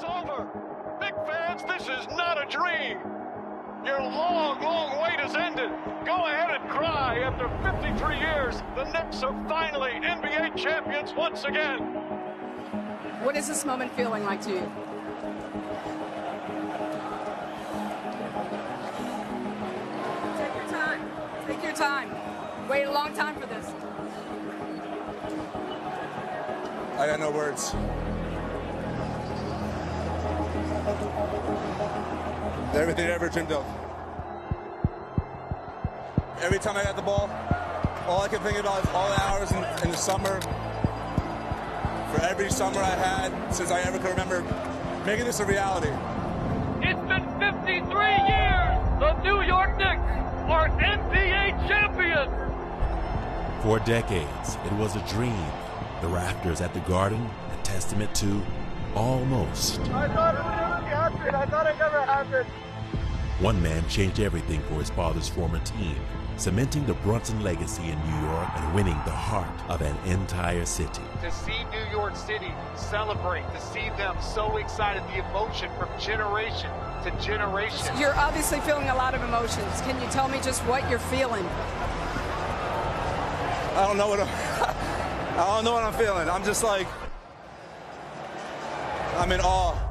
It's over. Big fans, this is not a dream. Your long, long wait has ended. Go ahead and cry. After 53 years, the Knicks are finally NBA champions once again. What is this moment feeling like to you? Take your time. Take your time. Wait a long time for this. I got no words. Everything I ever dreamed of. Every time I got the ball, all I could think about is all the hours in the summer. For every summer I had since I ever could remember, making this a reality. It's been 53 years. The New York Knicks are NBA champions. For decades, it was a dream. The rafters at the Garden, a testament to almost. I thought it would never happen. I thought it never happened. One man changed everything for his father's former team, cementing the Brunson legacy in New York and winning the heart of an entire city. To see New York City celebrate, to see them so excited, the emotion from generation to generation. You're obviously feeling a lot of emotions. Can you tell me just what you're feeling? I don't know what I'm feeling. I'm just like, I'm in awe.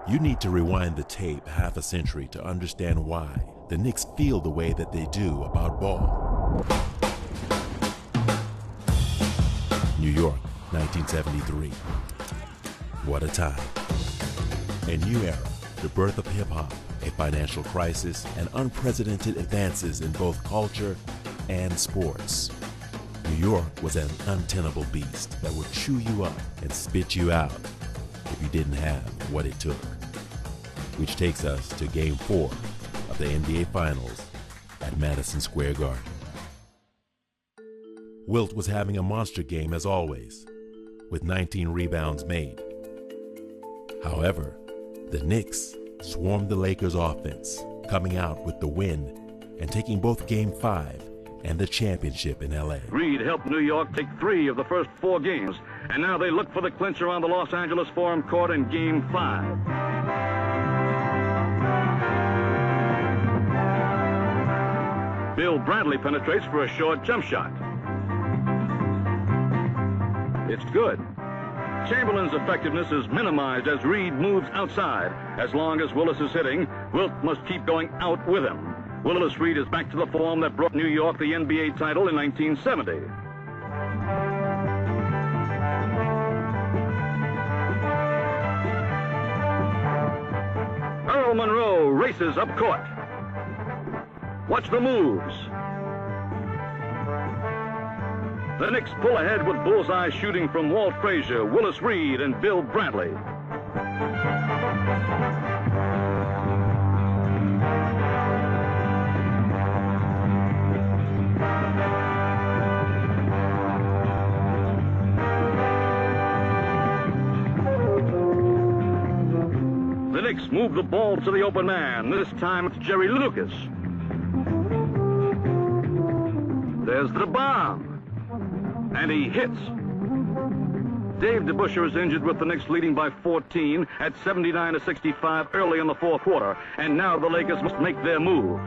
You need to rewind the tape half a century to understand why the Knicks feel the way that they do about ball. New York, 1973. What a time. A new era, the birth of hip-hop, a financial crisis, and unprecedented advances in both culture and sports. New York was an untenable beast that would chew you up and spit you out if you didn't have what it took. Which takes us to Game 4 of the NBA Finals at Madison Square Garden. Wilt was having a monster game as always, with 19 rebounds made. However, the Knicks swarmed the Lakers' offense, coming out with the win and taking both Game 5 and the championship in LA. Reed helped New York take 3 of the first 4 games, and now they look for the clincher on the Los Angeles Forum Court in Game 5. Bill Bradley penetrates for a short jump shot. It's good. Chamberlain's effectiveness is minimized as Reed moves outside. As long as Willis is hitting, Wilt must keep going out with him. Willis Reed is back to the form that brought New York the NBA title in 1970. Earl Monroe races up court. Watch the moves. The Knicks pull ahead with bullseye shooting from Walt Frazier, Willis Reed, and Bill Bradley. The Knicks move the ball to the open man. This time it's Jerry Lucas. There's the bomb. And he hits. Dave DeBusschere is injured with the Knicks leading by 14 at 79-65 early in the fourth quarter. And now the Lakers must make their move.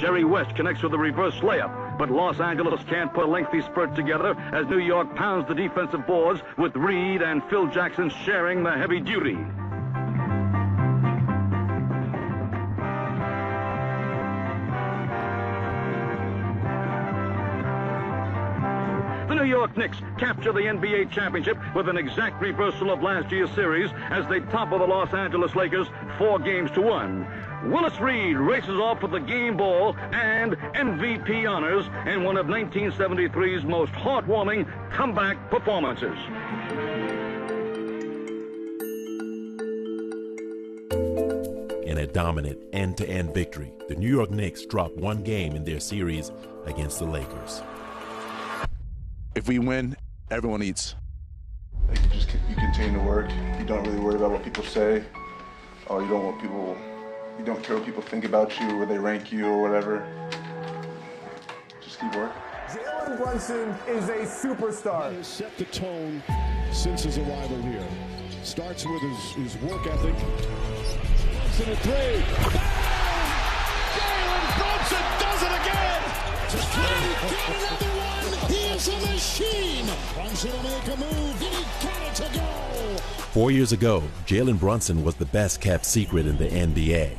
Jerry West connects with a reverse layup, but Los Angeles can't put a lengthy spurt together as New York pounds the defensive boards with Reed and Phil Jackson sharing the heavy duty. The New York Knicks capture the NBA championship with an exact reversal of last year's series as they topple the Los Angeles Lakers 4-1. Willis Reed races off with the game ball and MVP honors in one of 1973's most heartwarming comeback performances. In a dominant end-to-end victory, the New York Knicks dropped one game in their series against the Lakers. If we win, everyone eats. Like you continue to work. You don't really worry about what people say. Or you don't care what people think about you or they rank you or whatever. Just keep working. Jalen Brunson is a superstar. He has set the tone since his arrival here. Starts with his work ethic. Brunson at three. Jalen Brunson does it again! Get another one! He is a machine! Brunson will make a move. He got it to go! 4 years ago, Jalen Brunson was the best-kept secret in the NBA.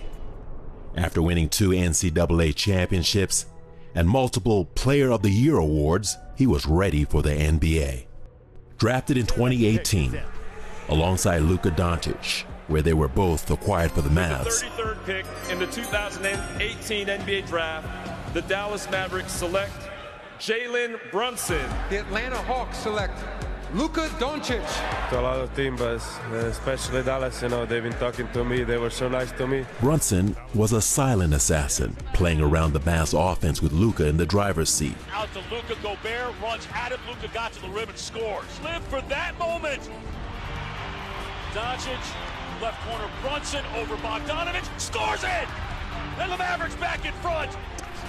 After winning 2 NCAA championships and multiple Player of the Year awards, he was ready for the NBA. Drafted in 2018, alongside Luka Doncic, where they were both acquired for the Mavs. The 33rd pick in the 2018 NBA Draft, the Dallas Mavericks select Jalen Brunson. The Atlanta Hawks select Luka Doncic. To a lot of teams, but especially Dallas, you know, they've been talking to me. They were so nice to me. Brunson was a silent assassin, playing around the Mavs offense with Luka in the driver's seat. Out to Luka, Gobert runs at him. Luka got to the rim and scores. Live for that moment. Doncic, left corner, Brunson over Bogdanovic, scores it! And the Mavericks back in front.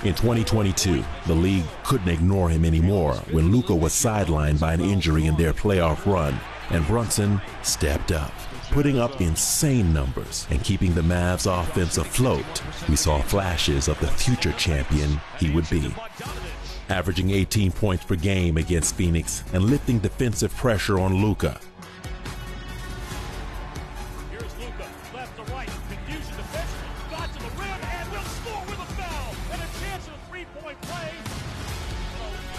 In 2022, the league couldn't ignore him anymore when Luka was sidelined by an injury in their playoff run, and Brunson stepped up, putting up insane numbers and keeping the Mavs offense afloat. We saw flashes of the future champion he would be. Averaging 18 points per game against Phoenix and lifting defensive pressure on Luka.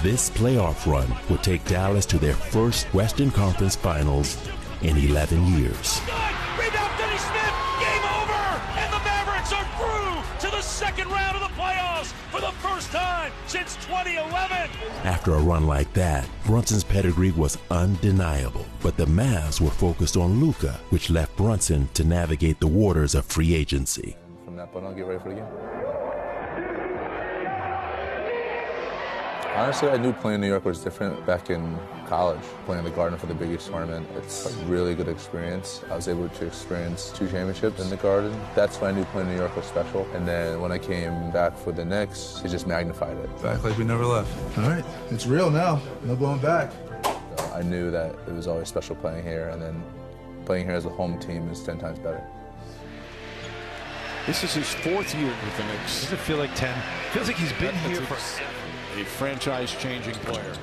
This playoff run would take Dallas to their first Western Conference Finals in 11 years. Rebound, Denny Smith, game over! And the Mavericks are through to the second round of the playoffs for the first time since 2011. After a run like that, Brunson's pedigree was undeniable, but the Mavs were focused on Luka, which left Brunson to navigate the waters of free agency. From that point on, get ready for the game. Honestly, I knew playing in New York was different back in college. Playing the Garden for the Big East tournament, it's a really good experience. I was able to experience 2 championships in the Garden. That's when I knew playing in New York was special. And then when I came back for the Knicks, it just magnified it. Back like we never left. All right, it's real now. No going back. So I knew that it was always special playing here, and then playing here as a home team is 10 times better. This is his 4th year with the Knicks. Does it feel like 10? Feels like he's been here for a franchise-changing player.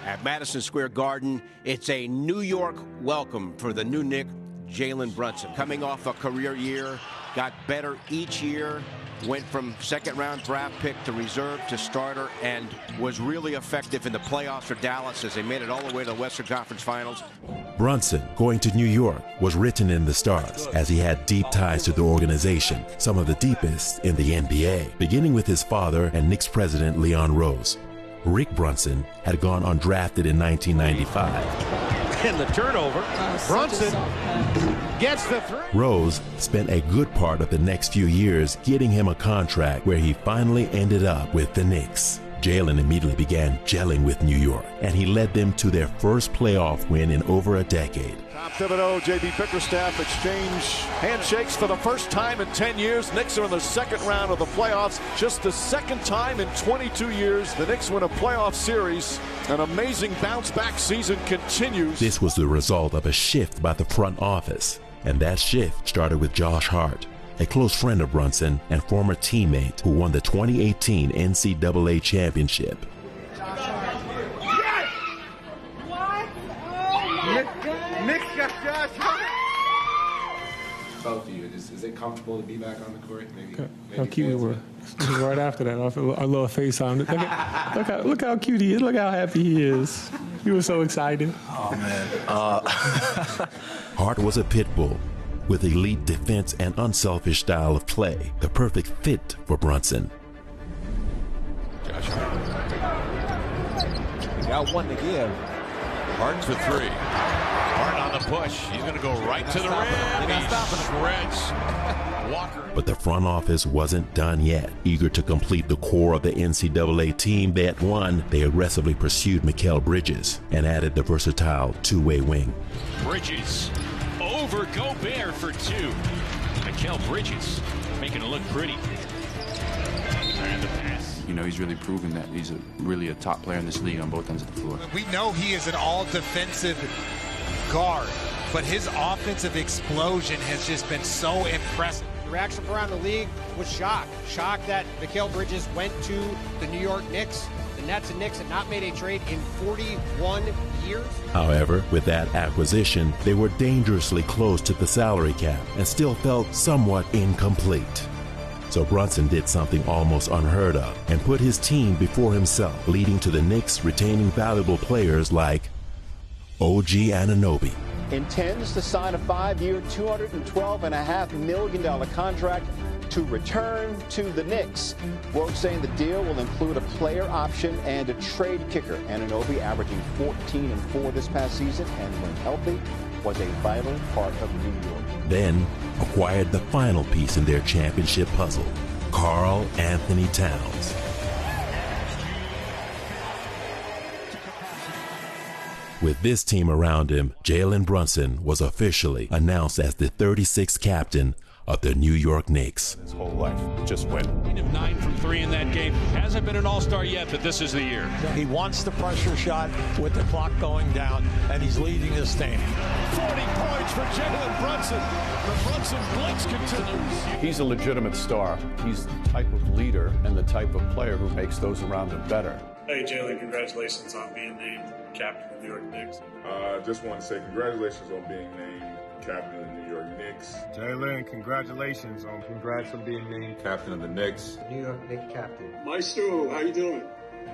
At Madison Square Garden, it's a New York welcome for the new Knick, Jalen Brunson. Coming off a career year, got better each year, went from second-round draft pick to reserve to starter, and was really effective in the playoffs for Dallas as they made it all the way to the Western Conference Finals. Brunson going to New York was written in the stars, as he had deep ties to the organization, some of the deepest in the NBA, beginning with his father and Knicks president Leon Rose. Rick Brunson had gone undrafted in 1995. And the turnover, Brunson gets the 3. Rose spent a good part of the next few years getting him a contract where he finally ended up with the Knicks. Jalen immediately began gelling with New York, and he led them to their first playoff win in over a decade. Tom Thibodeau, J.B. Bickerstaff exchange handshakes for the first time in 10 years. Knicks are in the second round of the playoffs. Just the second time in 22 years the Knicks win a playoff series. An amazing bounce-back season continues. This was the result of a shift by the front office, and that shift started with Josh Hart, a close friend of Brunson and former teammate who won the 2018 NCAA championship. Both of you, is it comfortable to be back on the court? Maybe how cute we were. Right after that, our little face on it. Look how cute he is. Look how happy he is. He was so excited. Oh, man. Hart was a pit bull with elite defense and unselfish style of play, the perfect fit for Brunson. Josh Hart. Got one to give. Hart for 3. Hart on the push. He's going to go right to the rim. He shreds Walker. But the front office wasn't done yet. Eager to complete the core of the NCAA team that won, they aggressively pursued Mikal Bridges and added the versatile two-way wing. Bridges over Gobert for 2. Mikal Bridges making it look pretty. And the pass. You know, he's really proven that he's really a top player in this league on both ends of the floor. We know he is an all-defensive guard, but his offensive explosion has just been so impressive. The reaction from around the league was shock. Shock that Mikal Bridges went to the New York Knicks. The Nets and Knicks had not made a trade in 41 years. However, with that acquisition, they were dangerously close to the salary cap and still felt somewhat incomplete. So Brunson did something almost unheard of and put his team before himself, leading to the Knicks retaining valuable players like OG Anunoby. Intends to sign a 5-year, $212.5 million contract to return to the Knicks. Woj saying the deal will include a player option and a trade kicker. Anunoby averaging 14-4 this past season, and when healthy, was a vital part of New York. Then acquired the final piece in their championship puzzle, Karl Anthony Towns. With this team around him, Jalen Brunson was officially announced as the 36th captain of the New York Knicks. His whole life just went. 9 from 3 in that game. Hasn't been an all-star yet, but this is the year. He wants the pressure shot with the clock going down, and he's leading his team. 40 points for Jalen Brunson. The Brunson blitz continues. He's a legitimate star. He's the type of leader and the type of player who makes those around him better. Hey, Jalen, congratulations on being named captain of the New York Knicks. Just want to say congratulations on being named captain of the New York Knicks. Jalen, congratulations on being named captain of the Knicks. New York Knicks captain. Maestro, how you doing?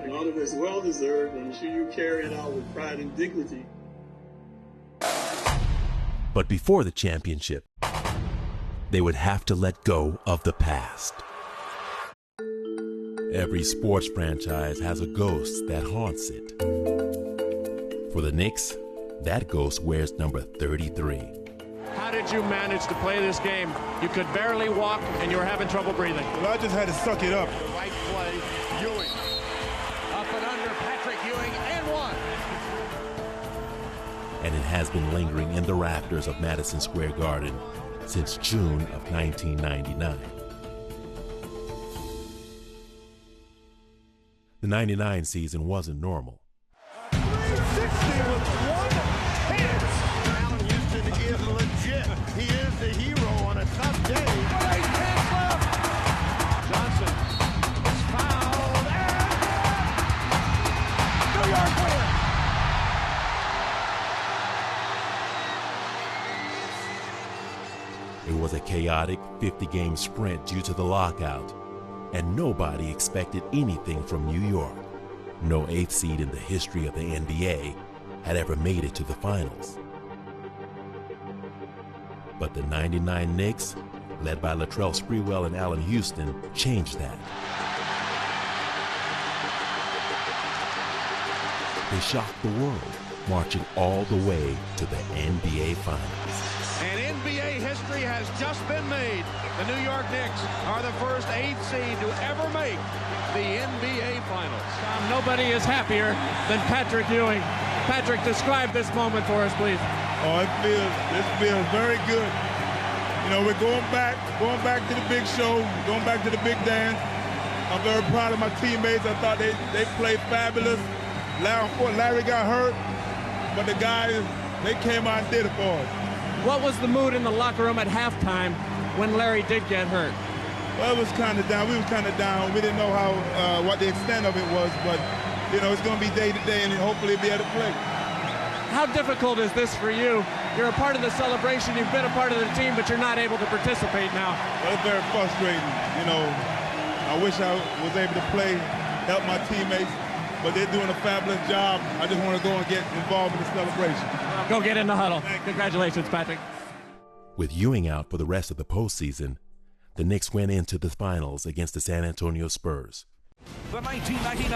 An honor that's well deserved, and I'm sure you carry it out with pride and dignity. But before the championship, they would have to let go of the past. Every sports franchise has a ghost that haunts it. For the Knicks, that ghost wears number 33. How did you manage to play this game? You could barely walk, and you were having trouble breathing. Well, I just had to suck it up. The right play, Ewing. Up and under, Patrick Ewing, and one. And it has been lingering in the rafters of Madison Square Garden since June of 1999. The 99 season wasn't normal. 360 with one hit. Allen Houston is legit. He is the hero on a tough day. 8 10 left. Johnson is fouled and New York wins. It was a chaotic 50-game sprint due to the lockout, and nobody expected anything from New York. No 8th seed in the history of the NBA had ever made it to the finals. But the 99 Knicks, led by Latrell Sprewell and Allen Houston, changed that. They shocked the world, marching all the way to the NBA Finals. And NBA history has just been made. The New York Knicks are the first 8th seed to ever make the NBA Finals. Nobody is happier than Patrick Ewing. Patrick, describe this moment for us, please. Oh, this feels very good. You know, we're going back to the big show, going back to the big dance. I'm very proud of my teammates. I thought they played fabulous. Larry got hurt, but the guys, they came out and did it for us. What was the mood in the locker room at halftime when Larry did get hurt? Well, it was kind of down. We was kind of down. We didn't know what the extent of it was, but, you know, it's going to be day to day and hopefully be able to play. How difficult is this for you? You're a part of the celebration. You've been a part of the team, but you're not able to participate now. Well, it's very frustrating. You know, I wish I was able to play, help my teammates, but they're doing a fabulous job. I just want to go and get involved in the celebration. Go get in the huddle. Congratulations, Patrick. With Ewing out for the rest of the postseason, the Knicks went into the finals against the San Antonio Spurs. The 1999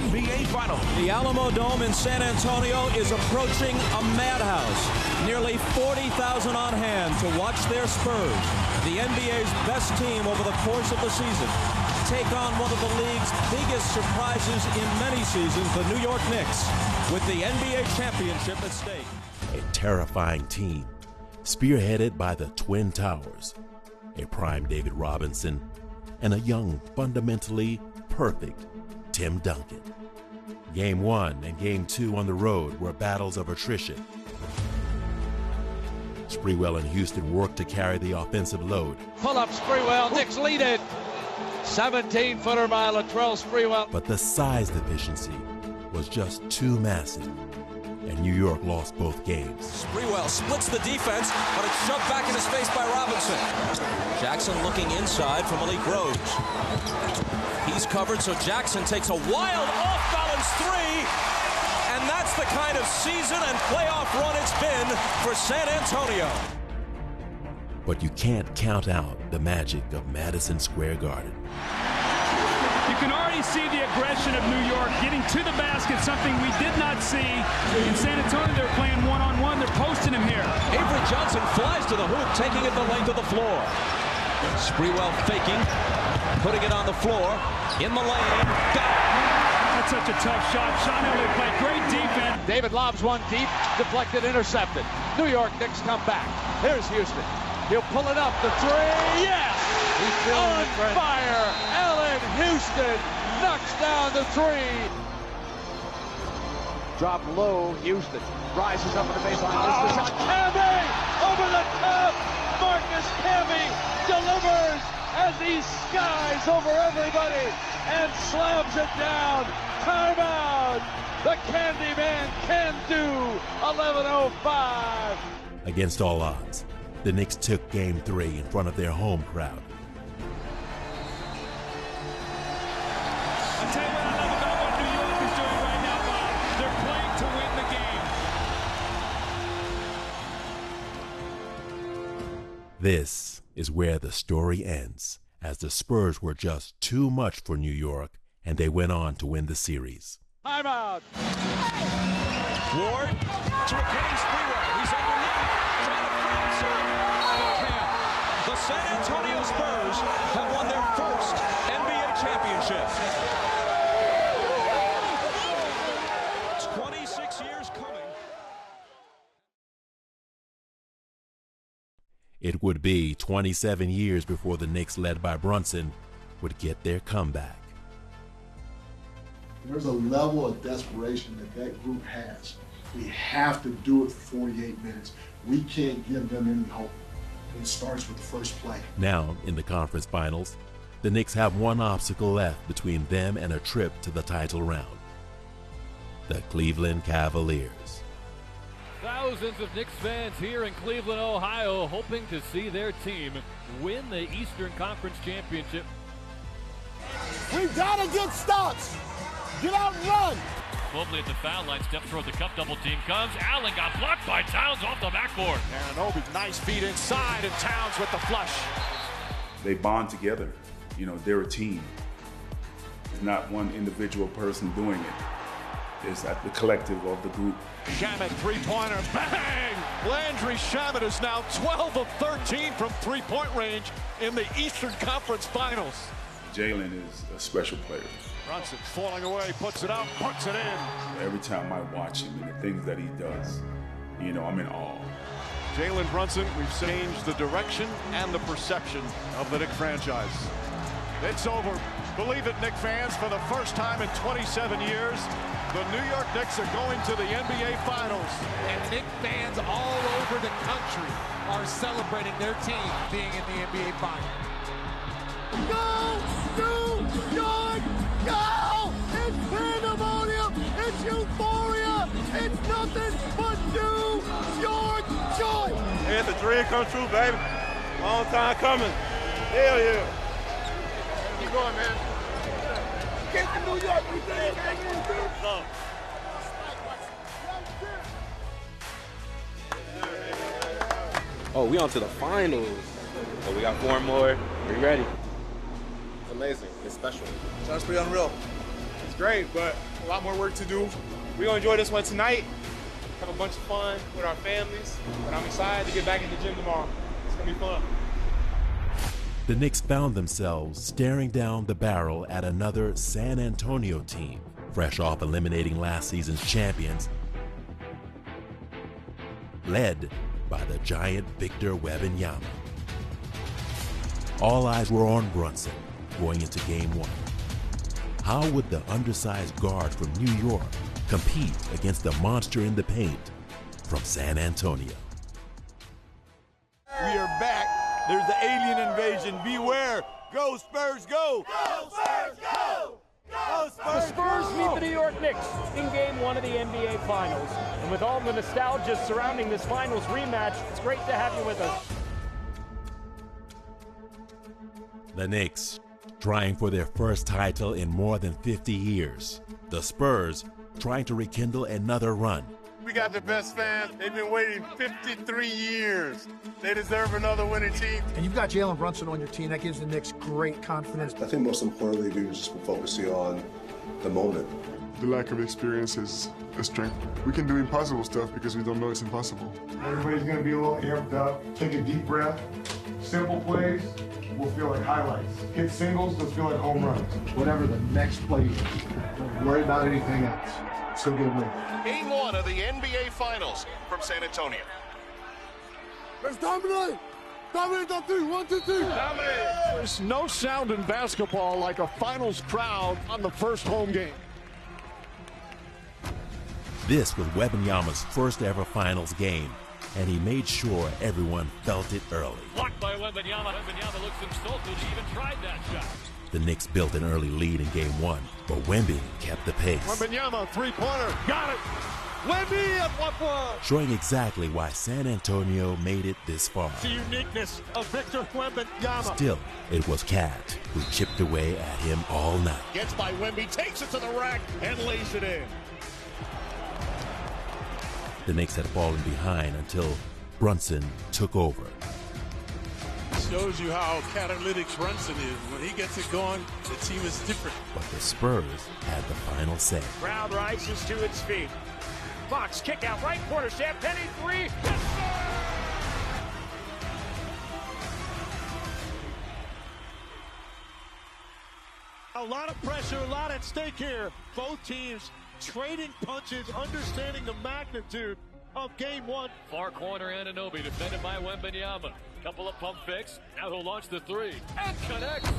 NBA Finals. The Alamo Dome in San Antonio is approaching a madhouse. Nearly 40,000 on hand to watch their Spurs, the NBA's best team over the course of the season, take on one of the league's biggest surprises in many seasons, the New York Knicks, with the NBA championship at stake. A terrifying team, spearheaded by the Twin Towers, a prime David Robinson, and a young, fundamentally perfect Tim Duncan. Game 1 and Game 2 on the road were battles of attrition. Sprewell and Houston worked to carry the offensive load. Pull up Sprewell, Knicks lead it. 17-footer by Latrell Sprewell. But the size deficiency was just too massive, and New York lost both games. Sprewell splits the defense, but it's shoved back in his face by Robinson. Jackson looking inside for Malik Rose. He's covered, so Jackson takes a wild off-balance three, and that's the kind of season and playoff run it's been for San Antonio. But you can't count out the magic of Madison Square Garden. You can already see the aggression of New York getting to the basket, something we did not see in San Antonio. They're playing one-on-one. They're posting him here. Avery Johnson flies to the hoop, taking it the length of the floor. Sprewell faking, putting it on the floor, in the lane, got it. That's such a tough shot. Sean Elliott played great defense. David lobs one deep, deflected, intercepted. New York Knicks come back. Here's Houston. He'll pull it up, the three, yes! He's on fire. Allen Houston knocks down the three. Drop low, Houston rises up in the baseline. This is Camby over the top. Marcus Camby delivers as he skies over everybody and slams it down. Timeout. The Candyman can do. 11:05. Against all odds, the Knicks took Game 3 in front of their home crowd. I'll tell you what I love about what New York is doing right now, Bob. They're playing to win the game. This is where the story ends, as the Spurs were just too much for New York, and they went on to win the series. Timeout. Ward to a getting Sprewell. He's underneath, trying to free himself. Can't. The San Antonio Spurs have won their first NBA championship. 26 years coming. It would be 27 years before the Knicks, led by Brunson, would get their comeback. There's a level of desperation that group has. We have to do it for 48 minutes. We can't give them any hope. It starts with the first play. Now, in the conference finals, the Knicks have one obstacle left between them and a trip to the title round: the Cleveland Cavaliers. Thousands of Knicks fans here in Cleveland, Ohio, hoping to see their team win the Eastern Conference Championship. We've got to get stops. Get out and run. Mobley at the foul line, steps toward the cup, double team comes. Allen got blocked by Towns off the backboard. Anunoby, nice feed inside, and Towns with the flush. They bond together. You know, they're a team. It's not one individual person doing it. It's the collective of the group. Shamet, three-pointer, bang! Landry Shamet is now 12 of 13 from three-point range in the Eastern Conference Finals. Jalen is a special player. Brunson falling away, puts it up, puts it in. Every time I watch him and the things that he does, you know, I'm in awe. Jalen Brunson, we've changed the direction and the perception of the Knicks franchise. It's over. Believe it, Knicks fans, for the first time in 27 years, the New York Knicks are going to the NBA Finals. And Knicks fans all over the country are celebrating their team being in the NBA Finals. Go, New York, go! It's pandemonium, it's euphoria, it's nothing but New York joy! It's a dream come true, baby. Long time coming. Hell yeah. Keep going, man. Get to New York, we did it. Oh, we on to the finals. So we got 4 more. Are you ready? It's amazing. It's special. Sounds pretty unreal. It's great, but a lot more work to do. We're going to enjoy this one tonight. Have a bunch of fun with our families. But I'm excited to get back in the gym tomorrow. It's going to be fun. The Knicks found themselves staring down the barrel at another San Antonio team, fresh off eliminating last season's champions, led by the giant Victor Wembanyama. All eyes were on Brunson going into Game 1. How would the undersized guard from New York compete against the monster in the paint from San Antonio? There's the alien invasion. Beware. Go, Spurs, go! Go, Spurs, go! Go, Spurs, The Spurs meet the New York Knicks in Game 1 of the NBA Finals. And with all the nostalgia surrounding this Finals rematch, it's great to have you with us. The Knicks, trying for their first title in more than 50 years. The Spurs, trying to rekindle another run. We got the best fans. They've been waiting 53 years. They deserve another winning team. And you've got Jalen Brunson on your team. That gives the Knicks great confidence. I think most importantly, we were just focusing on the moment. The lack of experience is a strength. We can do impossible stuff because we don't know it's impossible. Everybody's going to be a little amped up. Take a deep breath. Simple plays will feel like highlights. Hit singles will feel like home runs. Whatever the next play is, don't worry about anything else. So good win. Game 1 of the NBA Finals from San Antonio. Let's dominate! Dominate on 3. 1, 2, 3. Dominate! There's no sound in basketball like a finals crowd on the first home game. This was Wembanyama's first ever finals game, and he made sure everyone felt it early. Blocked by Wembanyama. Wembanyama looks insulted. He even tried that shot. The Knicks built an early lead in Game 1, but Wemby kept the pace. Wembanyama, three-pointer. Got it! Wemby at 1 point! Showing exactly why San Antonio made it this far. The uniqueness of Victor Wembanyama. Still, it was Cat who chipped away at him all night. Gets by Wemby, takes it to the rack, and lays it in. The Knicks had fallen behind until Brunson took over. Shows you how catalytic Brunson is. When he gets it going, the team is different. But the Spurs had the final say. Crowd rises to its feet. Fox kick out right corner. Sam Penny 3. Yes, sir! A lot of pressure, a lot at stake here. Both teams trading punches, understanding the magnitude of Game 1. Far corner, Anunoby defended by Wembanyama. Couple of pump fakes. Now he'll launch the 3 and connects.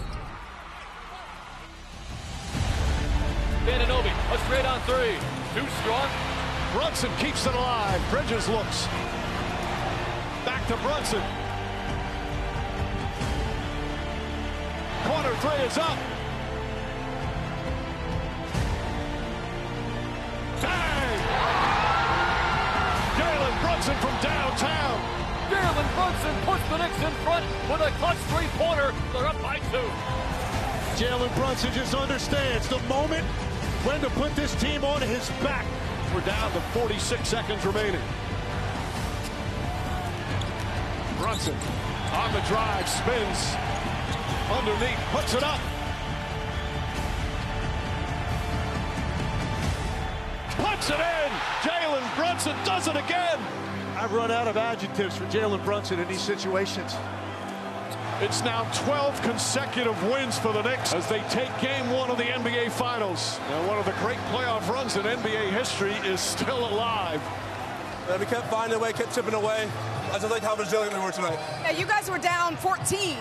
Anunoby, a straight on 3. Too strong. Brunson keeps it alive. Bridges looks. Back to Brunson. Corner 3 is up. Bang! Jalen Brunson from downtown. Jalen Brunson puts the Knicks in front with a clutch 3-pointer. They're up by 2. Jalen Brunson just understands the moment when to put this team on his back. We're down to 46 seconds remaining. Brunson on the drive, spins underneath, puts it up. Puts it in! Jalen Brunson does it again! I've run out of adjectives for Jalen Brunson in these situations. It's now 12 consecutive wins for the Knicks as they take Game 1 of the NBA Finals. And one of the great playoff runs in NBA history is still alive. We kept finding a way, kept chipping away. I just like how resilient we were tonight. Now, you guys were down 14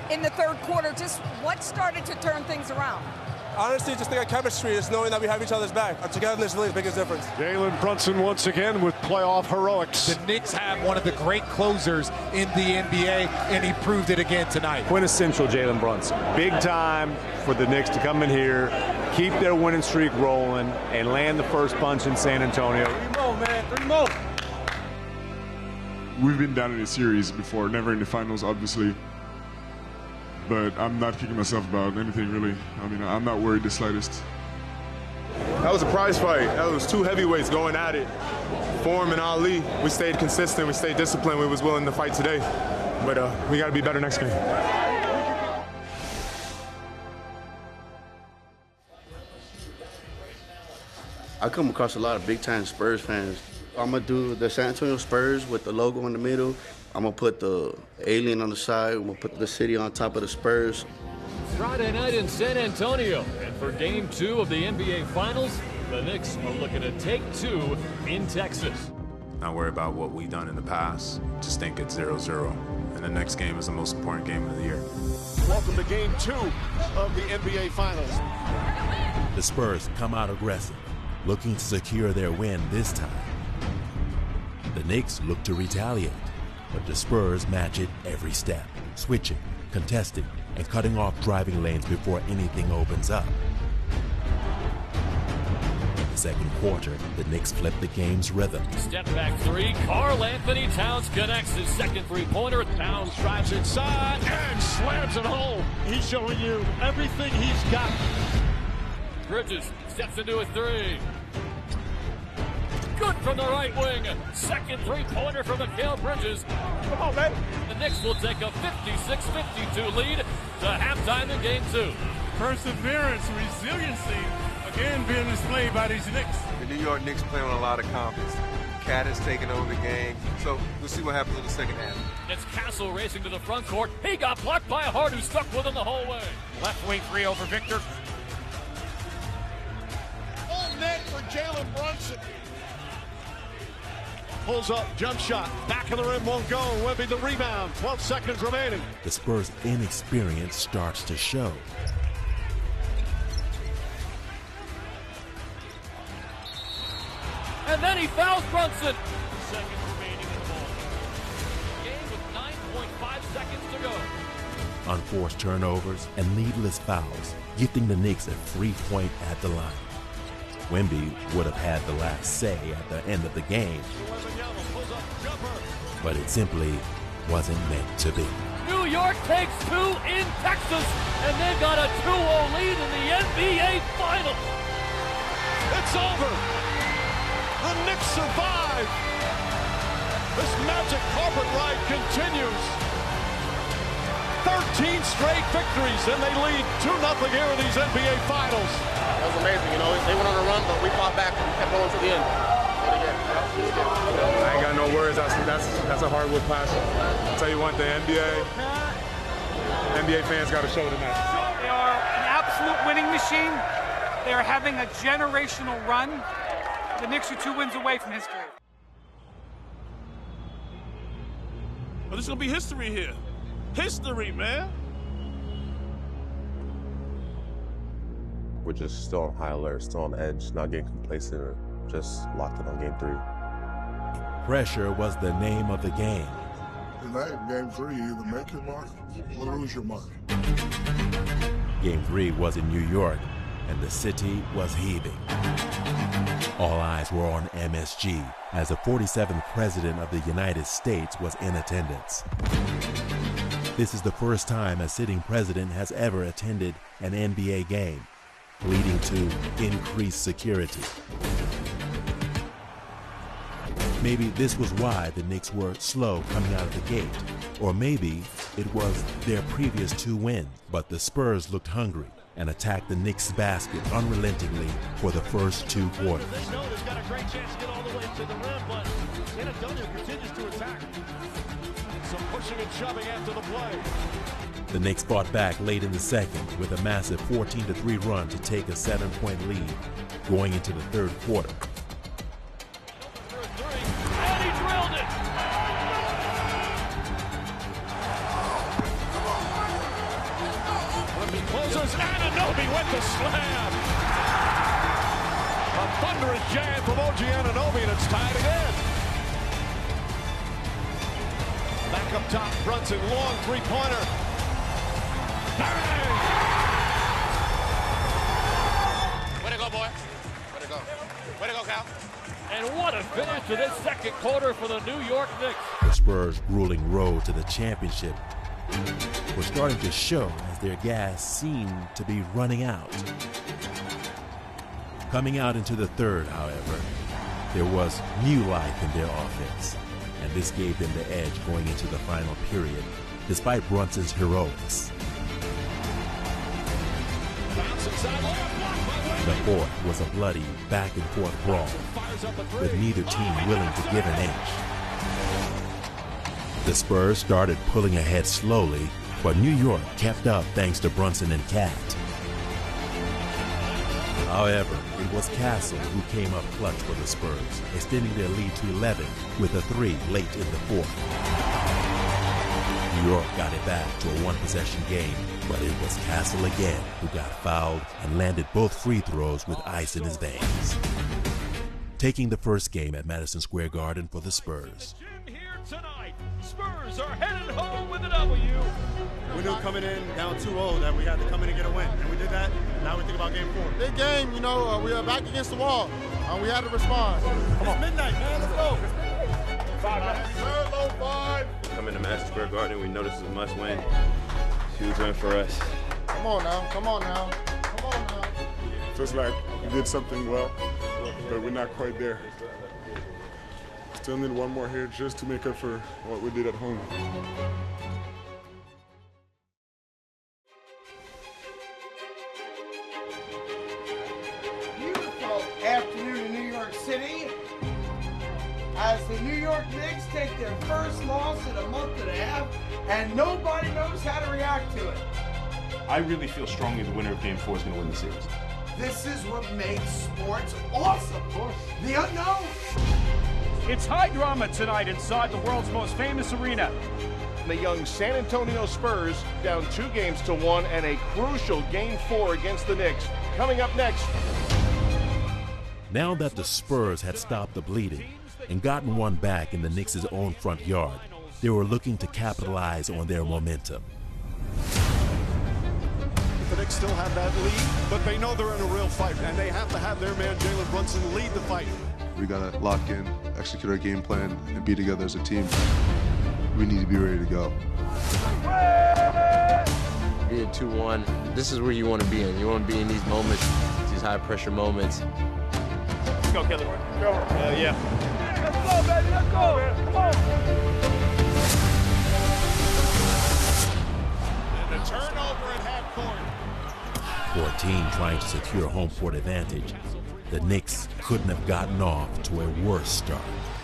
in the third quarter. Just what started to turn things around? Honestly, just think of chemistry, just knowing that we have each other's back. Our togetherness really is the biggest difference. Jalen Brunson once again with playoff heroics. The Knicks have one of the great closers in the NBA, and he proved it again tonight. Quintessential Jalen Brunson. Big time for the Knicks to come in here, keep their winning streak rolling, and land the first punch in San Antonio. 3 more, man. 3 more. We've been down in a series before, never in the finals, obviously. But I'm not kicking myself about anything, really. I mean, I'm not worried the slightest. That was a prize fight. That was 2 heavyweights going at it. Form and Ali, we stayed consistent, we stayed disciplined, we was willing to fight today. But we got to be better next game. I come across a lot of big-time Spurs fans. I'm going to do the San Antonio Spurs with the logo in the middle. I'm going to put the alien on the side. I'm going to put the city on top of the Spurs. Friday night in San Antonio. And for Game 2 of the NBA Finals, the Knicks are looking to take 2 in Texas. Not worry about what we've done in the past. Just think it's 0-0. And the next game is the most important game of the year. Welcome to Game 2 of the NBA Finals. The Spurs come out aggressive, looking to secure their win this time. The Knicks look to retaliate, but the Spurs match it every step. switching, contesting, and cutting off driving lanes before anything opens up. In the second quarter, the Knicks flipped the game's rhythm. Step back three, Karl Anthony Towns connects his second three-pointer. Towns drives inside and slams it home. He's showing you everything he's got. Bridges steps into a three. Good from the right wing. Second three-pointer from Mikal Bridges. Come on, man. The Knicks will take a 56-52 lead to halftime in game two. Perseverance, resiliency, again being displayed by these Knicks. The New York Knicks play on a lot of confidence. Cat has taken over the game, so we'll see what happens in the second half. It's Castle racing to the front court. He got blocked by Hart, who stuck with him the whole way. Left wing three over Victor. Full net for Jalen Brunson. Pulls up, jump shot, back of the rim, won't go. Wemby the rebound, 12 seconds remaining. The Spurs' inexperience starts to show. And then he fouls Brunson. Seconds remaining in the ball. Game with 9.5 seconds to go. Unforced turnovers and needless fouls, gifting the Knicks a free point at the line. Wemby would have had the last say at the end of the game, but it simply wasn't meant to be. New York takes two in Texas, and they've got a 2-0 lead in the NBA Finals. It's over. The Knicks survive. This magic carpet ride continues. 13 straight victories, and they lead 2-0 here in these NBA Finals. That was amazing, you know. They went on a run, but we fought back and kept going to the end. I ain't got no words. That's a hardwood classic. I'll tell you one thing, NBA fans got to show tonight. They are an absolute winning machine. They are having a generational run. The Knicks are 2 wins away from history. But there's going to be history here. History, man. We're just still on high alert, still on edge, not getting complacent, or just locked in on game 3. Pressure was the name of the game. Tonight, game 3, you either make your mark or lose your mark. Game 3 was in New York, and the city was heaving. All eyes were on MSG as the 47th President of the United States was in attendance. This is the first time a sitting president has ever attended an NBA game, leading to increased security. Maybe this was why the Knicks were slow coming out of the gate, or maybe it was their previous 2 wins. But the Spurs looked hungry and attacked the Knicks' basket unrelentingly for the first 2 quarters. They know they've got a great chance to get all the way to the rim, but San Antonio continues to attack. Some pushing and shoving after the play. The Knicks fought back late in the second with a massive 14-3 run to take a 7-point lead going into the third quarter. And he drilled it. Wemby closes, Anunoby with the slam. A thunderous jam from OG Anunoby, and it's tied again. Back up top, Brunson, long three-pointer. Bang! Way to go, boy. Way to go. Way to go, Cal. And what a finish to this second quarter for the New York Knicks. The Spurs' grueling road to the championship was starting to show as their gas seemed to be running out. Coming out into the third, however, there was new life in their offense, and this gave them the edge going into the final period, despite Brunson's heroics. The fourth was a bloody back-and-forth brawl, with neither team willing to give an inch. The Spurs started pulling ahead slowly, but New York kept up thanks to Brunson and Cat. However, it was Castle who came up clutch for the Spurs, extending their lead to 11 with a 3 late in the fourth. New York got it back to a one-possession game, but it was Castle again who got fouled and landed both free throws with ice in his veins, taking the first game at Madison Square Garden for the Spurs. Here tonight Spurs are headed home with a W. We knew coming in down 2-0 that we had to come in and get a win, and we did that. Now we think about game 4. Big game, you know, we are back against the wall. We had to respond. Come on. It's midnight, man. Let's go. 5. Coming to Madison Square Garden, we know this is a must-win. Huge win for us. Come on now. Come on now. Come on now. Feels like we did something well, but we're not quite there. Still need one more here just to make up for what we did at home. Beautiful afternoon in New York City as the New York Knicks take their first loss in a month and a half, and nobody knows how to react to it. I really feel strongly the winner of Game 4 is going to win the series. This is what makes sports awesome. The unknown. It's high drama tonight inside the world's most famous arena. The young San Antonio Spurs down 2-1 and a crucial Game 4 against the Knicks. Coming up next. Now that the Spurs had stopped the bleeding and gotten one back in the Knicks' own front yard, they were looking to capitalize on their momentum. The Knicks still have that lead, but they know they're in a real fight, and they have to have their man Jalen Brunson lead the fight. We got to lock in, execute our game plan, and be together as a team. We need to be ready to go. Being 2-1, this is where you want to be in. You want to be in these moments, these high-pressure moments. Let's go, Kelly. Go. Yeah. Let's go, baby. Let's go, man. Come on. And the turnover at half court. For a team trying to secure home court advantage, the Knicks couldn't have gotten off to a worse start.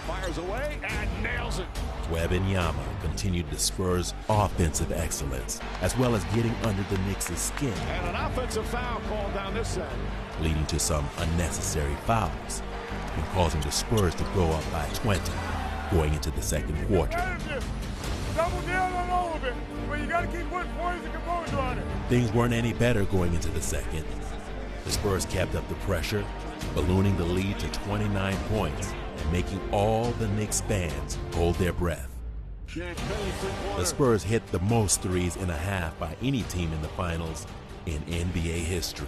Fires away and nails it. Wembanyama continued the Spurs' offensive excellence, as well as getting under the Knicks' skin. And an offensive foul called down this side. Leading to some unnecessary fouls and causing the Spurs to go up by 20 going into the second quarter. Double down on all of it, but you got to keep putting points and composure on it. Things weren't any better going into the second. The Spurs kept up the pressure, ballooning the lead to 29 points and making all the Knicks fans hold their breath. The Spurs hit the most threes in a half by any team in the finals in NBA history.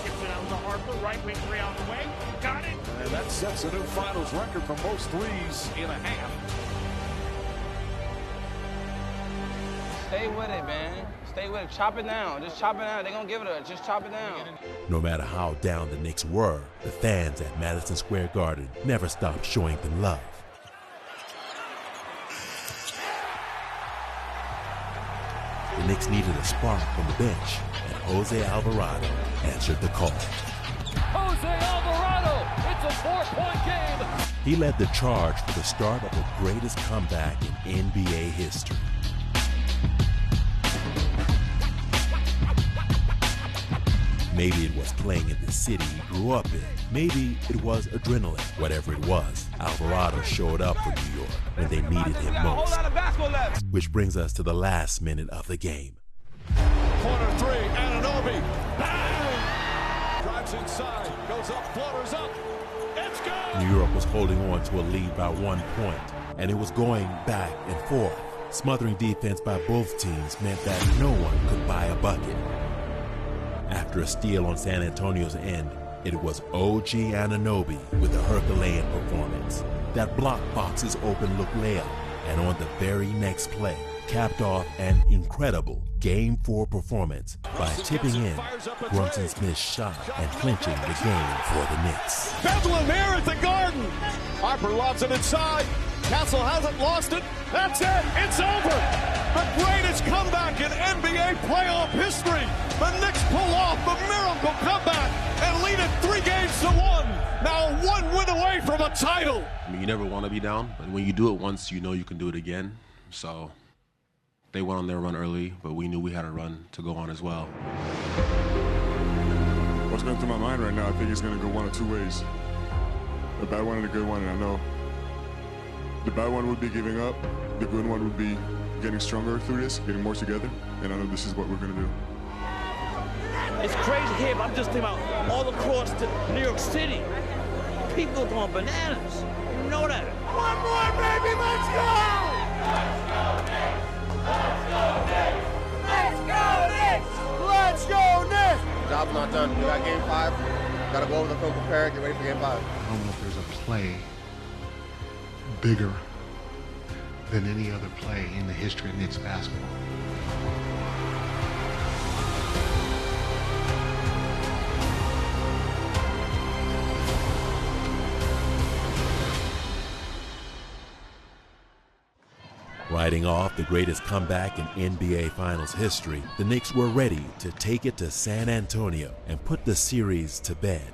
Gets it out to Harper, right wing three on the way. Got it. And that sets a new finals record for most threes in a half. Stay with it, man. Stay with it. Chop it down. Just chop it down. They're going to give it up. Just chop it down. No matter how down the Knicks were, the fans at Madison Square Garden never stopped showing them love. The Knicks needed a spark from the bench, and Jose Alvarado answered the call. Jose Alvarado, it's a 4-point game. He led the charge for the start of the greatest comeback in NBA history. Maybe it was playing in the city he grew up in. Maybe it was adrenaline. Whatever it was, Alvarado showed up for New York when they needed him most. Which brings us to the last minute of the game. Corner three, Anunoby. Bang! Drives inside, goes up, floaters up. It's good! New York was holding on to a lead by 1 point, and it was going back and forth. Smothering defense by both teams meant that no one could buy a bucket. After a steal on San Antonio's end, it was OG Anunoby with a Herculean performance that blocked Fox's open look layup, and on the very next play, capped off an incredible Game 4 performance by tipping in Brunson Smith's shot and clinching the game for the Knicks. Bedlam here at the Garden. Harper lobs it inside. Castle hasn't lost it. That's it. It's over. The greatest comeback in NBA playoff history. The Knicks pull off the miracle comeback and lead it 3-1. Now 1 win away from a title. I mean, you never want to be down, but when you do it once, you know you can do it again. So they went on their run early, but we knew we had a run to go on as well. What's going through my mind right now, I think it's going to go one of two ways. A bad one and a good one, and I know the bad one would be giving up. The good one would be getting stronger through this, getting more together, and I know this is what we're going to do. It's crazy here, but I'm just thinking about all across New York City. People going bananas. You know that. One more, baby. Let's go! Let's go, Knicks! Let's go, Knicks! Let's go, Knicks! Job's not done. We got game 5. Got to go over the field, prepare, get ready for game 5. I don't know if there's a play bigger than any other play in the history of Knicks basketball. Riding off the greatest comeback in NBA Finals history, the Knicks were ready to take it to San Antonio and put the series to bed.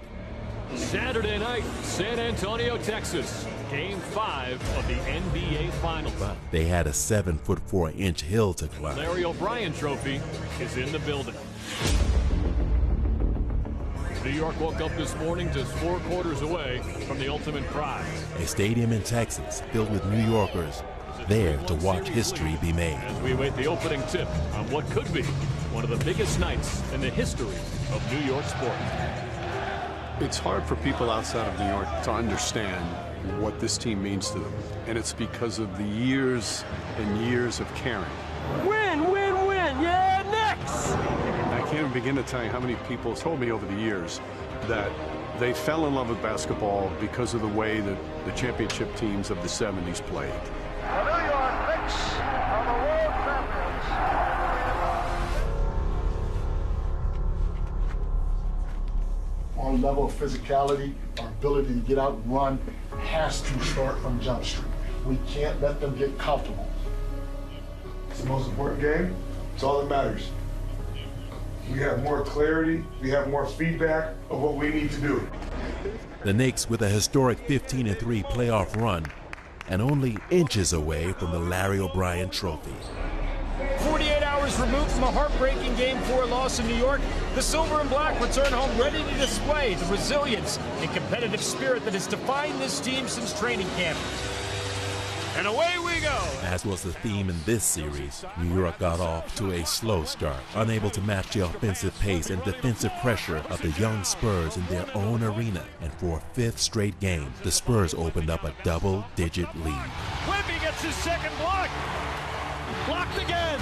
Saturday night, San Antonio, Texas. Game 5 of the NBA Finals. But they had a 7'4" hill to climb. Larry O'Brien Trophy is in the building. New York woke up this morning just 4 quarters away from the ultimate prize. A stadium in Texas filled with New Yorkers there to watch history be made. As we await the opening tip on what could be one of the biggest nights in the history of New York sports. It's hard for people outside of New York to understand what this team means to them. And it's because of the years and years of caring. Win, win, win. Yeah, Knicks! I can't even begin to tell you how many people told me over the years that they fell in love with basketball because of the way that the championship teams of the 70s played. The New York Knicks are the world champions. Our level of physicality, our ability to get out and run has to start from Jump Street. We can't let them get comfortable. It's the most important game. It's all that matters. We have more clarity, we have more feedback of what we need to do. The Knicks with a historic 15-3 playoff run and only inches away from the Larry O'Brien Trophy. 48 hours removed from a heartbreaking Game 4 loss in New York, the Silver and Black return home ready to display the resilience and competitive spirit that has defined this team since training camp. And away we go! As was the theme in this series, New York got off to a slow start, unable to match the offensive pace and defensive pressure of the young Spurs in their own arena. And for a 5th straight game, the Spurs opened up a double-digit lead. Wemby gets his second block. Blocked again.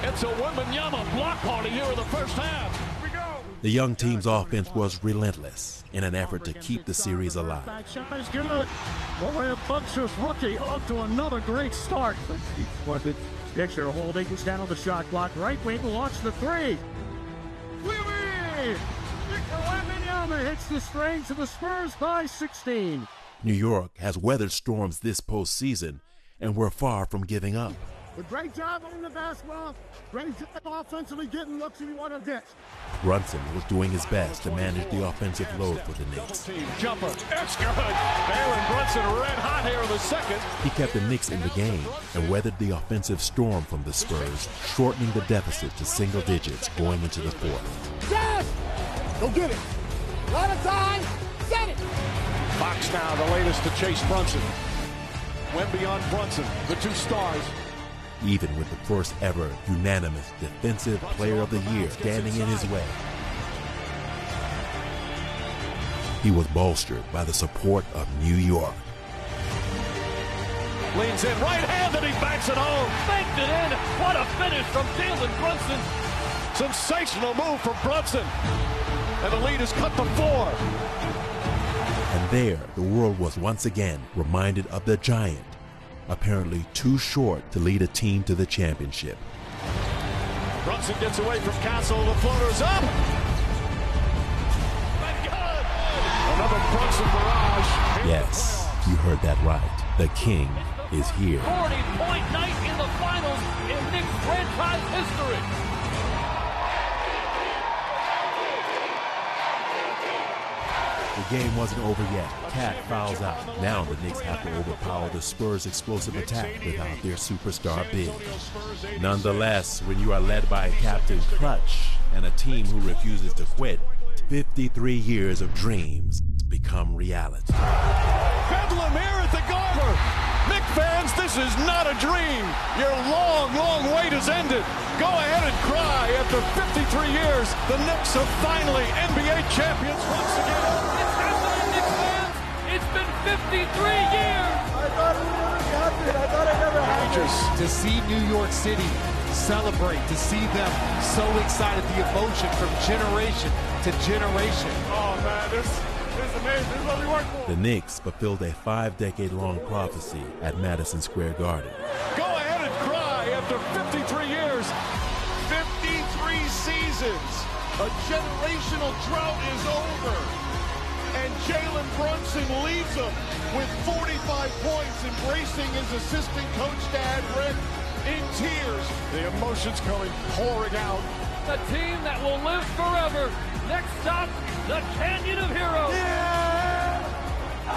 It's a Wembanyama block party here in the first half. The young team's offense was relentless in an effort to keep the series alive. Shot's good. Boy, a Bucks rookie off to another great start. Picture holding, gets down on the shot clock. Right wing, launch the 3. Victor Wembanyama hits the strings of the Spurs by 16. New York has weathered storms this postseason, and we're far from giving up. A great job on the basketball. Great job offensively getting looks if you want to ditch. Brunson was doing his best to manage the offensive load for the Knicks. Jumper, that's good. Jalen Brunson red hot here in the second. He kept the Knicks in the game and weathered the offensive storm from the Spurs, shortening the deficit to single digits going into the 4th. Yes! Go get it. A lot of time. Get it. Fox now, the latest to chase Brunson. Wemby on Brunson, the 2 stars. Even with the first ever unanimous Defensive Player of the Year standing in his way, he was bolstered by the support of New York. Leans in, right-handed, he backs it home. Banked it in. What a finish from Jalen Brunson. Sensational move from Brunson. And the lead is cut to 4. And there, the world was once again reminded of the giant, apparently too short to lead a team to the championship. Brunson gets away from Castle, the floater's up! And good! Another Brunson barrage. Yes, you heard that right. The king is here. 40-point night in the finals in Knicks franchise history. The game wasn't over yet. Cat fouls out. Now the Knicks have to overpower the Spurs' explosive attack without their superstar big. Nonetheless, when you are led by Captain Clutch and a team who refuses to quit, 53 years of dreams become reality. Bedlam here at the Garber. Knicks fans, this is not a dream. Your long, long wait has ended. Go ahead and cry. After 53 years, the Knicks are finally NBA champions once again. It's happening, Knicks fans. Rangers. To see New York City celebrate, to see them so excited, the emotion from generation to generation. Oh, man, this is amazing. This is what we work for. The Knicks fulfilled a 5-decade-long prophecy at Madison Square Garden. Go ahead and cry after 53 years. 53 seasons. A generational drought is over. And Jalen Brunson leads them with 45 points, embracing his assistant coach, Dad Rick, in tears. The emotions coming pouring out. The team that will live forever. Next stop, the Canyon of Heroes. Yeah! I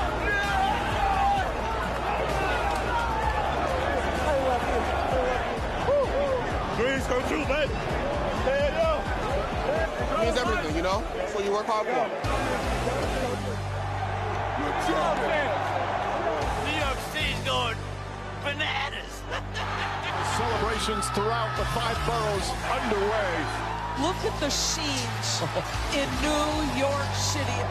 love you. Dreams come true, baby. Hey, yo. It means everything, you know? That's what you work hard for. New York City's going bananas. Celebrations throughout the 5 boroughs underway. Look at the scenes in New York City.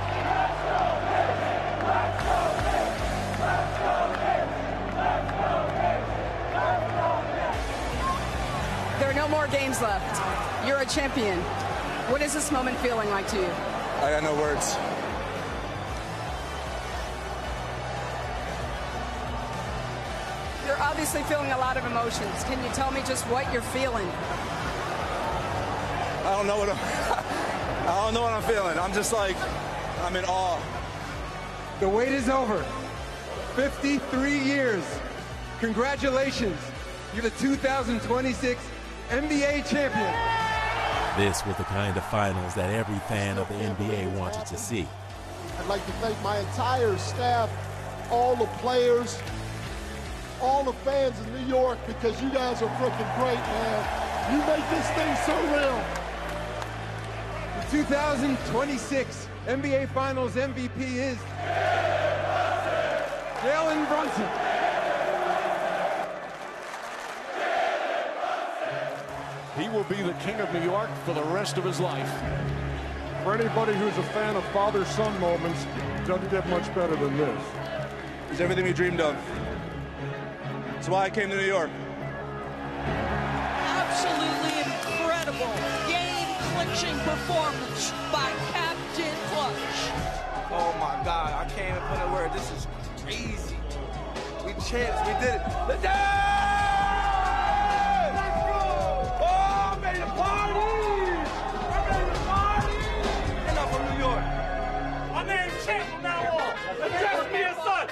There are no more games left. You're a champion. What is this moment feeling like to you? I got no words. You're obviously feeling a lot of emotions. Can you tell me just what you're feeling? I don't know what I'm feeling. I'm just like, I'm in awe. The wait is over. 53 years. Congratulations. You're the 2026 NBA champion. This was the kind of finals that every fan of the NBA wanted to see. I'd like to thank my entire staff, all the players, all the fans in New York, because you guys are freaking great, man. You make this thing so real. The 2026 NBA Finals MVP is Jalen Brunson. He will be the king of New York for the rest of his life. For anybody who's a fan of father-son moments, it doesn't get much better than this. It's everything we dreamed of. That's why I came to New York. Absolutely incredible game-clinching performance by Captain Clutch. Oh my God, I can't even put a word. This is crazy. We champs, we did it. Let's go! Oh, I'm ready to party! I'm ready to party! And I'm from New York. My name's Champ from now on. Address me as such.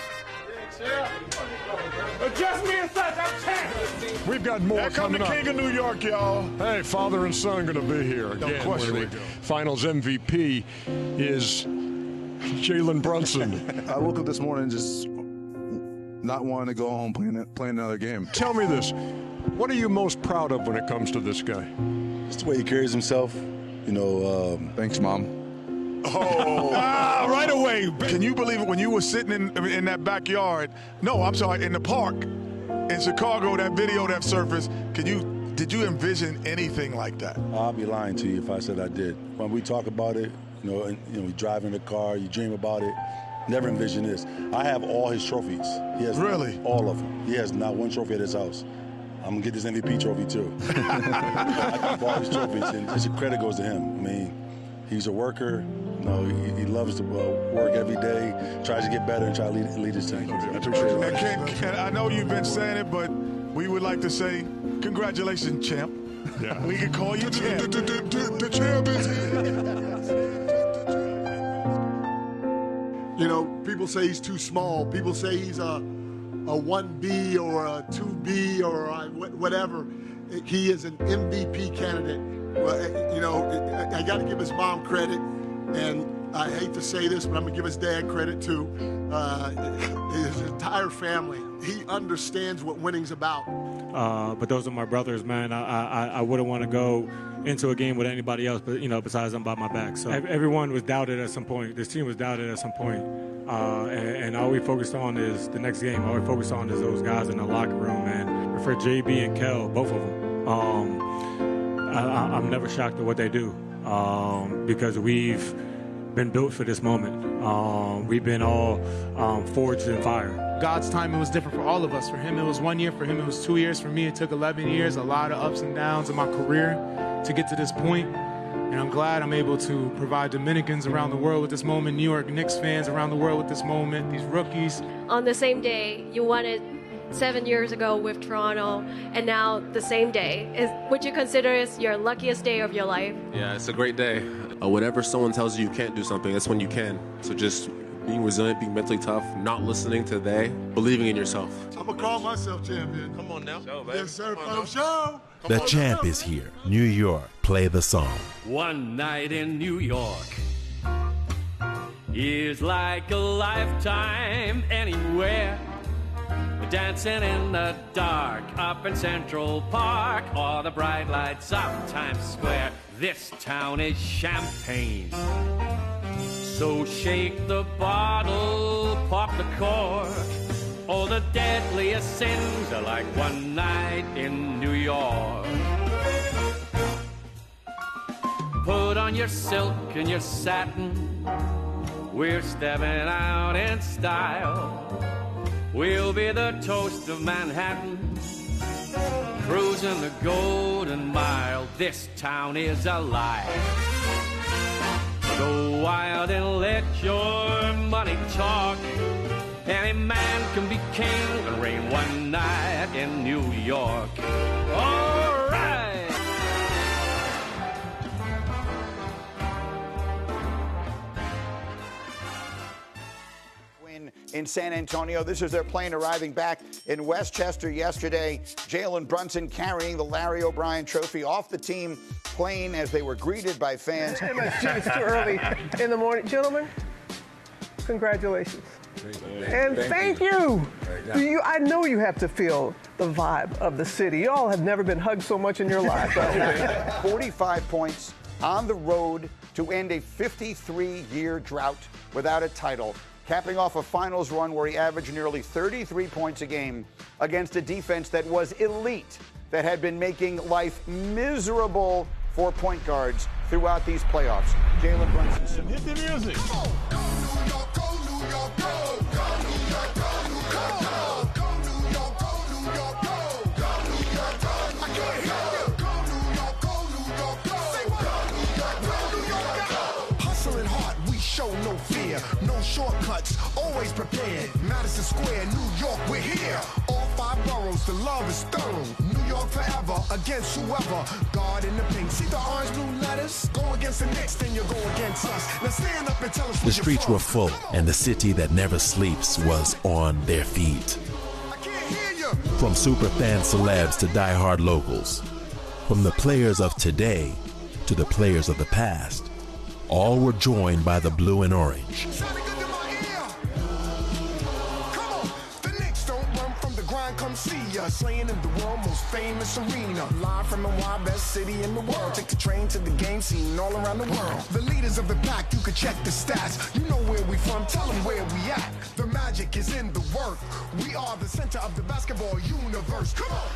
Address me as such. I'm Champ. We've got more coming up. Here come the king of New York, y'all. Hey, father and son going to be here again. question. Finals MVP is Jalen Brunson. I woke up this morning just not wanting to go home playing another game. Tell me this. What are you most proud of when it comes to this guy? Just the way he carries himself. You know, thanks, Mom. Oh, right away. Can you believe it? When you were sitting in that backyard, no, I'm sorry, in the park in Chicago, that video that surfaced, did you envision anything like that? I'll be lying to you if I said I did. When we talk about it, you we drive in the car, you dream about it. Never envision this. I have all his trophies. He has really all of them. He has not one trophy at his house. I'm gonna get this MVP trophy too. I have all his trophies, and this credit goes to him. I mean, he's a worker. He loves to work every day, tries to get better, and try to lead his team. I appreciate it. And I know you've been saying it, but we would like to say congratulations, champ. Yeah. We can call you champ. The champ is here. You know, people say he's too small. People say he's a 1B or a 2B or whatever. He is an MVP candidate. Well, I got to give his mom credit, and I hate to say this, but I'm going to give his dad credit too. His entire family. He understands what winning's about. But those are my brothers, man. I wouldn't want to go into a game with anybody else, but besides them by my back. So everyone was doubted at some point. This team was doubted at some point. And all we focused on is the next game. All we focused on is those guys in the locker room. And for JB and Kel, both of them, I'm never shocked at what they do because we've been built for this moment. We've been all forged in fire. God's timing was different for all of us. For him, it was 1 year. For him, it was 2 years. For me, it took 11 years, a lot of ups and downs in my career to get to this point. And I'm glad I'm able to provide Dominicans around the world with this moment, New York Knicks fans around the world with this moment, these rookies. On the same day, you won it 7 years ago with Toronto, and now the same day. Would you consider it your luckiest day of your life? Yeah, it's a great day. Whenever someone tells you you can't do something, that's when you can. So just being resilient, being mentally tough, not listening to they, believing in yourself. I'm going to call myself champion. Come on now. Show, yes, sir. Show. The champ is here. New York, play the song. One night in New York is like a lifetime anywhere. Dancing in the dark up in Central Park or the bright lights of Times Square. This town is champagne. So shake the bottle, pop the cork. Oh, the deadliest sins are like one night in New York. Put on your silk and your satin. We're stepping out in style. We'll be the toast of Manhattan, cruising the Golden Mile. This town is alive. Go wild and let your money talk. Any man can be king and reign one night in New York. All right. In San Antonio. This is their plane arriving back in Westchester yesterday. Jalen Brunson carrying the Larry O'Brien trophy off the team plane as they were greeted by fans. MSG, it's too early in the morning. Gentlemen, congratulations. And thank you. I know you have to feel the vibe of the city. You all have never been hugged so much in your life. 45 points on the road to end a 53-year drought without a title, capping off a finals run where he averaged nearly 33 points a game against a defense that was elite, that had been making life miserable for point guards throughout these playoffs. Jalen Brunson. Hit the music. Show no fear, no shortcuts, always prepared. Madison Square, New York, we're here. All 5 boroughs, the love is thorough. New York forever, against whoever. God in the pink, see the orange blue letters? Go against the Knicks, then you go against us. Now stand up and tell us. The streets were full, and the city that never sleeps was on their feet. I can't hear you. From superfan celebs to diehard locals, from the players of today to the players of the past, all were joined by the blue and orange. Come see us, slaying in the world most famous arena. Live from the wild best city in the world. Take the train to the game scene all around the world. The leaders of the pack, you can check the stats. You know where we from, tell them where we at. The magic is in the work. We are the center of the basketball universe. Come on!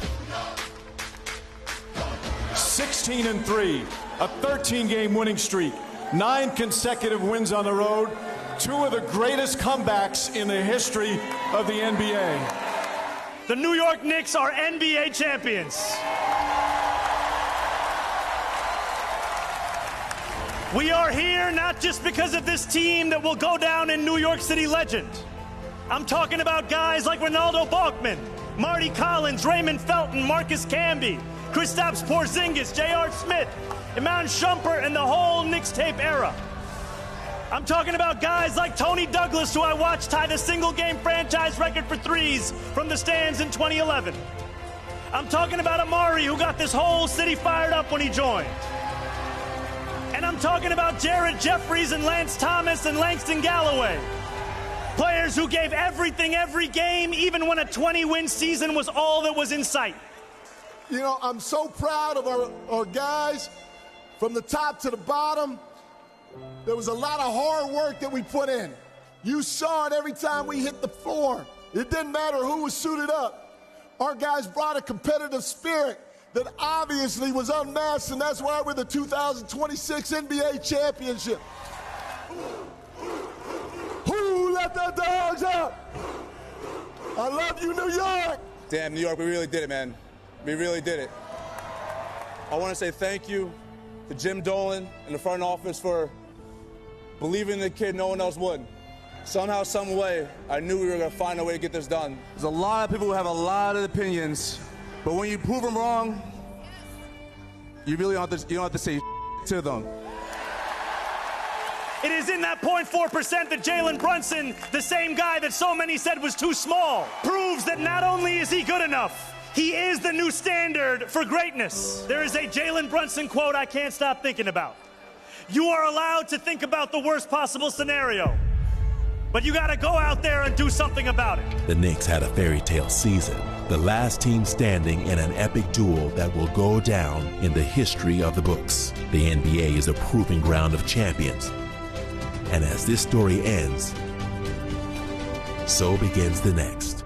16-3, a 13-game winning streak, 9 consecutive wins on the road, 2 of the greatest comebacks in the history of the NBA. The New York Knicks are NBA champions. We are here not just because of this team that will go down in New York City legend. I'm talking about guys like Ronaldo Balkman, Marty Collins, Raymond Felton, Marcus Camby, Kristaps Porzingis, J.R. Smith, Iman Shumpert, and the whole Knicks tape era. I'm talking about guys like Tony Douglas, who I watched tie the single-game franchise record for threes from the stands in 2011. I'm talking about Amari, who got this whole city fired up when he joined. And I'm talking about Jared Jeffries and Lance Thomas and Langston Galloway. Players who gave everything every game, even when a 20-win season was all that was in sight. You know, I'm so proud of our guys from the top to the bottom. There was a lot of hard work that we put in. You saw it every time we hit the floor. It didn't matter who was suited up. Our guys brought a competitive spirit that obviously was unmatched, and that's why we're the 2026 NBA championship. Who let the dogs out? I love you, New York. Damn, New York, we really did it, man. We really did it. I want to say thank you to Jim Dolan and the front office for believing in the kid no one else would. Somehow, some way, I knew we were going to find a way to get this done. There's a lot of people who have a lot of opinions, but when you prove them wrong, you really don't have to say to them. It is in that 0.4% that Jalen Brunson, the same guy that so many said was too small, proves that not only is he good enough, he is the new standard for greatness. There is a Jalen Brunson quote I can't stop thinking about. You are allowed to think about the worst possible scenario, but you got to go out there and do something about it. The Knicks had a fairy tale season, the last team standing in an epic duel that will go down in the history of the books. The NBA is a proving ground of champions. And as this story ends, so begins the next.